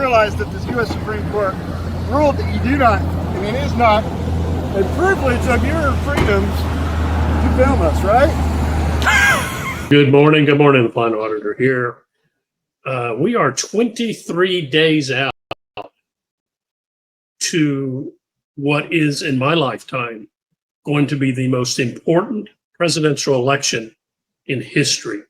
realize that this U.S. Supreme Court ruled that you do not, and it is not a privilege of your freedoms to film us, right? Good morning, the final auditor here. We are 23 days out to what is, in my lifetime, going to be the most important presidential election in history.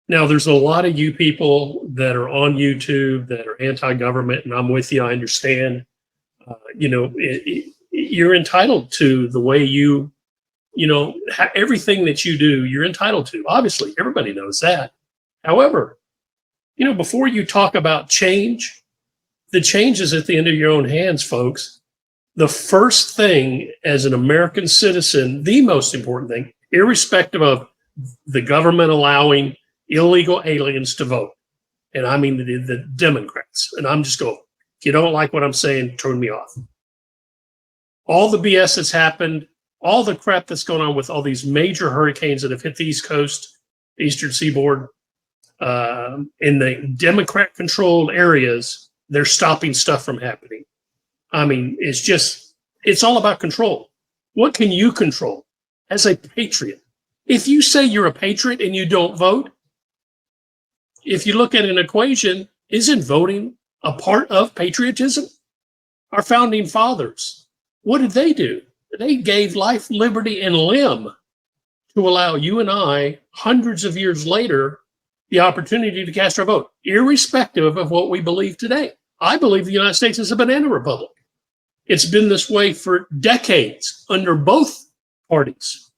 Now, there's a lot of you people that are on YouTube that are anti-government, and I'm with you. I understand. You're entitled to the way everything that you do, you're entitled to. Obviously, everybody knows that. However, before you talk about change, the change is at the end of your own hands, folks. The first thing as an American citizen, the most important thing, irrespective of the government allowing illegal aliens to vote, and I mean the Democrats, and I'm just going, if you don't like what I'm saying, turn me off. All the BS that's happened, all the crap that's going on with all these major hurricanes that have hit the East Coast, Eastern Seaboard, in the Democrat-controlled areas, they're stopping stuff from happening. I mean, it's all about control. What can you control as a patriot? If you say you're a patriot and you don't vote, if you look at an equation, isn't voting a part of patriotism? Our founding fathers, what did they do? They gave life, liberty, and limb to allow you and I, hundreds of years later, the opportunity to cast our vote, irrespective of what we believe today. I believe the United States is a banana republic. It's been this way for decades under both parties.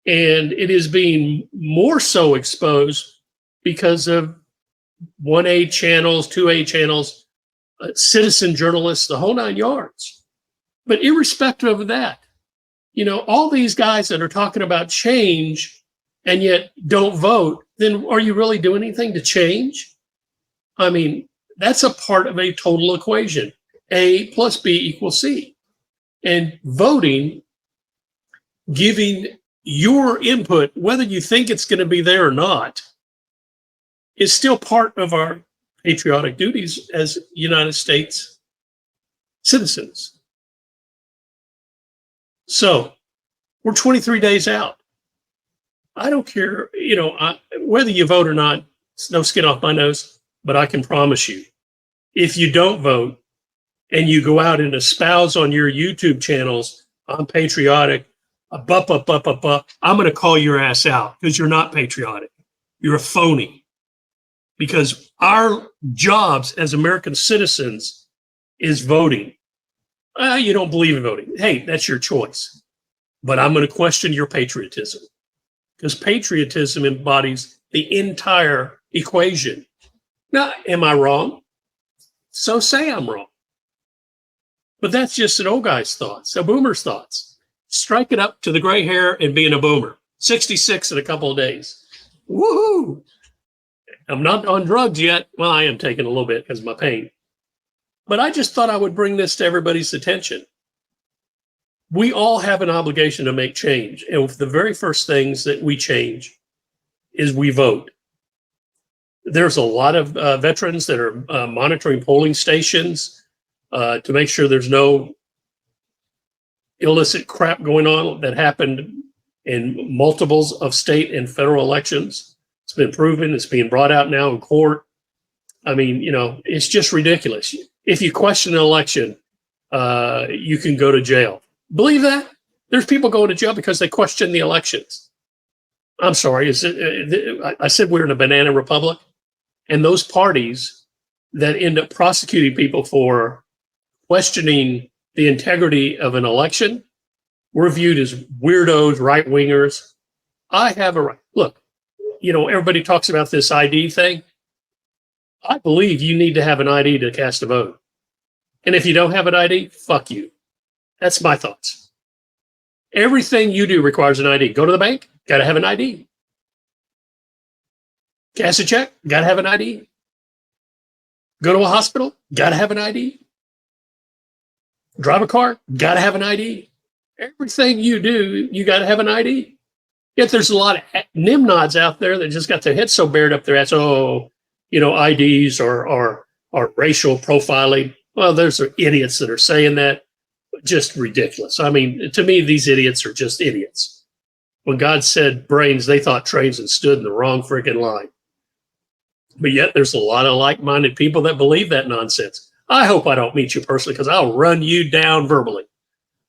And it is being more so exposed because of 1A channels, 2A channels, citizen journalists, the whole nine yards. But irrespective of that, all these guys that are talking about change and yet don't vote, then are you really doing anything to change? I mean, that's a part of a total equation. A plus B equals C. And voting, giving your input, whether you think it's going to be there or not, is still part of our patriotic duties as United States citizens. So we're 23 days out. I don't care, whether you vote or not, it's no skin off my nose, but I can promise you, if you don't vote and you go out and espouse on your YouTube channels, I'm patriotic, I'm going to call your ass out because you're not patriotic. You're a phony. Because our jobs as American citizens is voting. You don't believe in voting. Hey, that's your choice. But I'm going to question your patriotism. Because patriotism embodies the entire equation. Now, am I wrong? So say I'm wrong. But that's just an old guy's thoughts, a boomer's thoughts. Strike it up to the gray hair and being a boomer. 66 in a couple of days. Woohoo! I'm not on drugs yet. Well, I am taking a little bit because of my pain. But I just thought I would bring this to everybody's attention. We all have an obligation to make change. And the very first things that we change is we vote. There's a lot of veterans that are monitoring polling stations to make sure there's no illicit crap going on that happened in multiples of state and federal elections. It's been proven. It's being brought out now in court. I mean, it's just ridiculous. If you question an election, you can go to jail. Believe that? There's people going to jail because they question the elections. I'm sorry. I said we're in a banana republic, and those parties that end up prosecuting people for questioning the integrity of an election, we're viewed as weirdos, right-wingers. I have a right. Look, everybody talks about this ID thing. I believe you need to have an ID to cast a vote. And if you don't have an ID, fuck you. That's my thoughts. Everything you do requires an ID. Go to the bank, got to have an ID. Cash a check, got to have an ID. Go to a hospital, got to have an ID. Drive a car, got to have an ID. Everything you do, you got to have an ID. Yet there's a lot of nimnods out there that just got their heads so bared up their ass. IDs are or racial profiling. Well, there's idiots that are saying that. Just ridiculous. I mean, to me, these idiots are just idiots. When God said brains, they thought trains and stood in the wrong freaking line. But yet there's a lot of like-minded people that believe that nonsense. I hope I don't meet you personally, because I'll run you down verbally.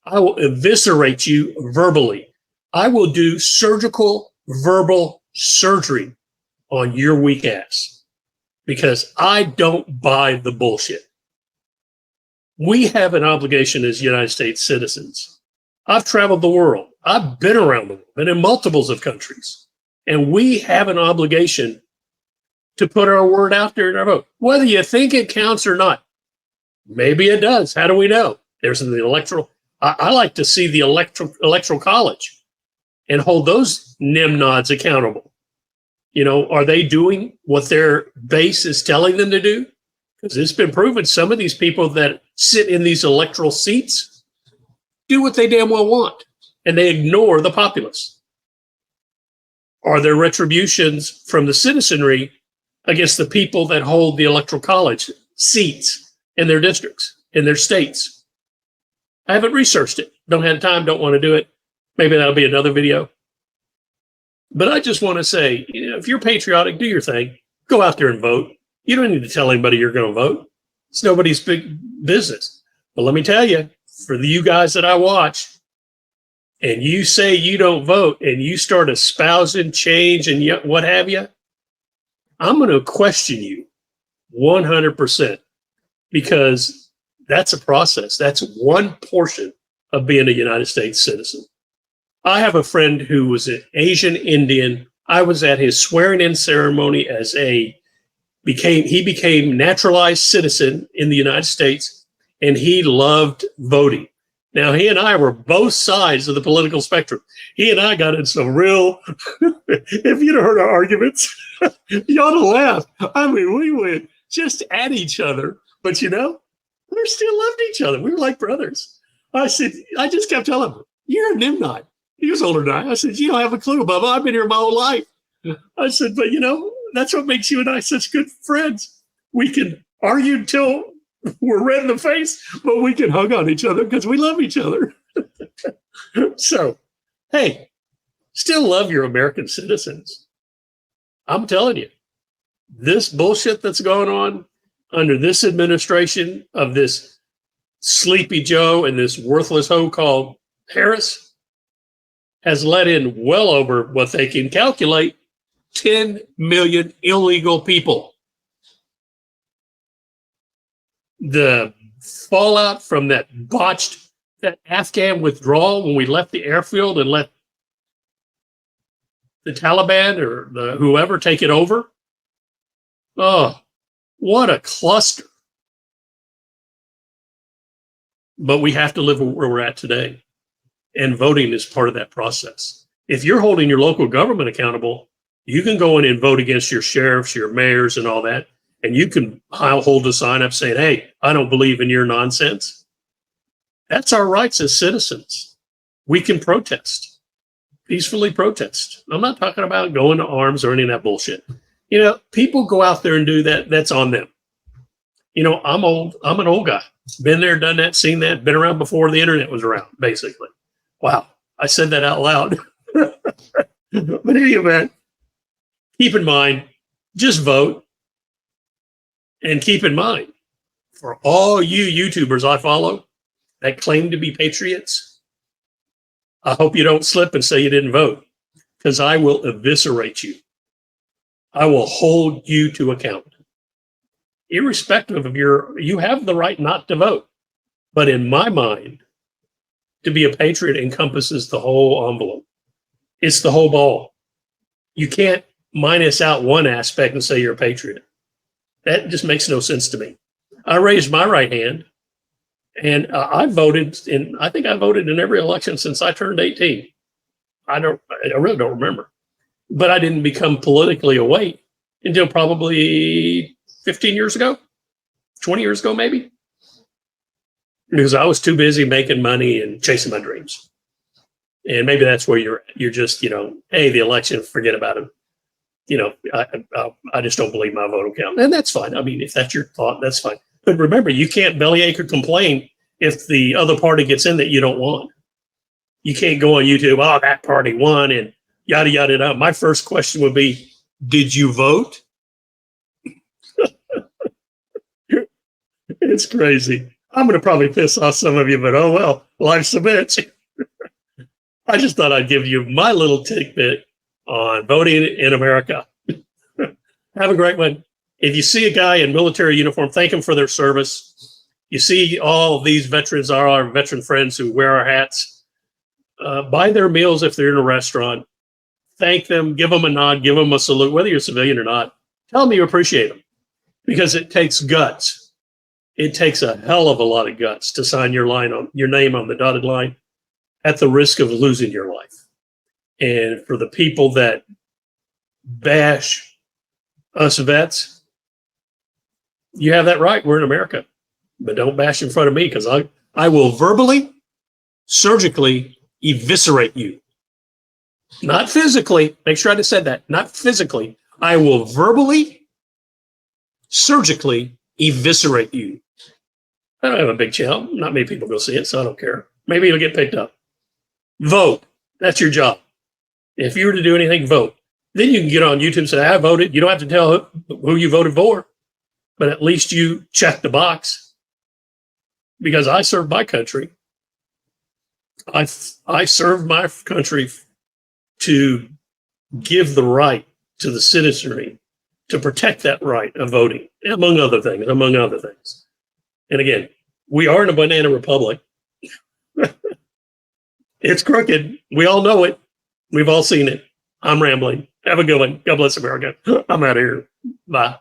I will eviscerate you verbally. I will do surgical verbal surgery on your weak ass, because I don't buy the bullshit. We have an obligation as United States citizens. I've traveled the world. I've been around the world, been in multiples of countries. And we have an obligation to put our word out there in our vote, whether you think it counts or not. Maybe it does. How do we know? There's the electoral. I like to see the electoral college and hold those nimnods accountable. You know, are they doing what their base is telling them to do? Because it's been proven some of these people that sit in these electoral seats do what they damn well want, and they ignore the populace. Are there retributions from the citizenry against the people that hold the electoral college seats in their districts, in their states? I haven't researched it. Don't have time, don't want to do it. Maybe that'll be another video. But I just want to say, you know, if you're patriotic, do your thing. Go out there and vote. You don't need to tell anybody you're going to vote. It's nobody's big business. But let me tell you, for you guys that I watch, and you say you don't vote, and you start espousing change and what have you, I'm going to question you 100%, because that's a process. That's one portion of being a United States citizen. I have a friend who was an Asian Indian. I was at his swearing-in ceremony as he became naturalized citizen in the United States, and he loved voting. Now, he and I were both sides of the political spectrum. He and I got in some real, if you'd have heard our arguments, you ought to laugh. I mean, we went just at each other, but you know, we still loved each other. We were like brothers. I just kept telling him, you're a nimnod. He was older than I said, you don't have a clue, Bubba. I've been here my whole life. I said, but you know, that's what makes you and I such good friends. We can argue until we're red in the face, but we can hug on each other because we love each other. So, hey, still love your American citizens. I'm telling you, this bullshit that's going on under this administration of this sleepy Joe and this worthless hoe called Harris has let in well over what they can calculate 10 million illegal people. The fallout from that Afghan withdrawal when we left the airfield and let the Taliban or whoever take it over. Oh, what a cluster. But we have to live where we're at today. And voting is part of that process. If you're holding your local government accountable, you can go in and vote against your sheriffs, your mayors, and all that. And you can hold a sign up saying, hey, I don't believe in your nonsense. That's our rights as citizens. We can protest, peacefully protest. I'm not talking about going to arms or any of that bullshit. You know, people go out there and do that. That's on them. You know, I'm old. I'm an old guy. Been there, done that, seen that, been around before the internet was around, basically. Wow. I said that out loud. But in any event, keep in mind, just vote. And keep in mind, for all you YouTubers I follow that claim to be patriots, I hope you don't slip and say you didn't vote, because I will eviscerate you. I will hold you to account. Irrespective of you have the right not to vote. But in my mind, to be a patriot encompasses the whole envelope. It's the whole ball. You can't minus out one aspect and say you're a patriot. That just makes no sense to me. I raised my right hand, and I voted I think I voted in every election since I turned 18. I really don't remember. But I didn't become politically awake until probably 15 years ago, 20 years ago, maybe. Because I was too busy making money and chasing my dreams. And maybe that's where you're just, you know, hey, the election, forget about it. I just don't believe my vote will count. And that's fine. I mean, if that's your thought, that's fine. But remember, you can't bellyache or complain if the other party gets in that you don't want. You can't go on YouTube, oh, that party won and yada, yada, yada. My first question would be, did you vote? It's crazy. I'm going to probably piss off some of you, but oh well, life's a bitch. I just thought I'd give you my little tidbit on voting in America. Have a great one. If you see a guy in military uniform, thank him for their service. You see all these veterans, our veteran friends who wear our hats, buy their meals if they're in a restaurant. Thank them, give them a nod, give them a salute, whether you're a civilian or not. Tell them you appreciate them, because it takes guts. It takes a hell of a lot of guts to sign your name on the dotted line at the risk of losing your life. And for the people that bash us vets, you have that right. We're in America. But don't bash in front of me, because I will verbally, surgically eviscerate you. Not physically. Make sure I just said that. Not physically. I will verbally, surgically eviscerate you. I don't have a big channel. Not many people go see it, so I don't care. Maybe it'll get picked up. Vote. That's your job. If you were to do anything, vote. Then you can get on YouTube and say, I voted. You don't have to tell who you voted for, but at least you check the box. Because I serve my country. I serve my country to give the right to the citizenry to protect that right of voting, among other things. And again, we are in a banana republic. It's crooked. We all know it. We've all seen it. I'm rambling. Have a good one. God bless America. I'm out of here. Bye.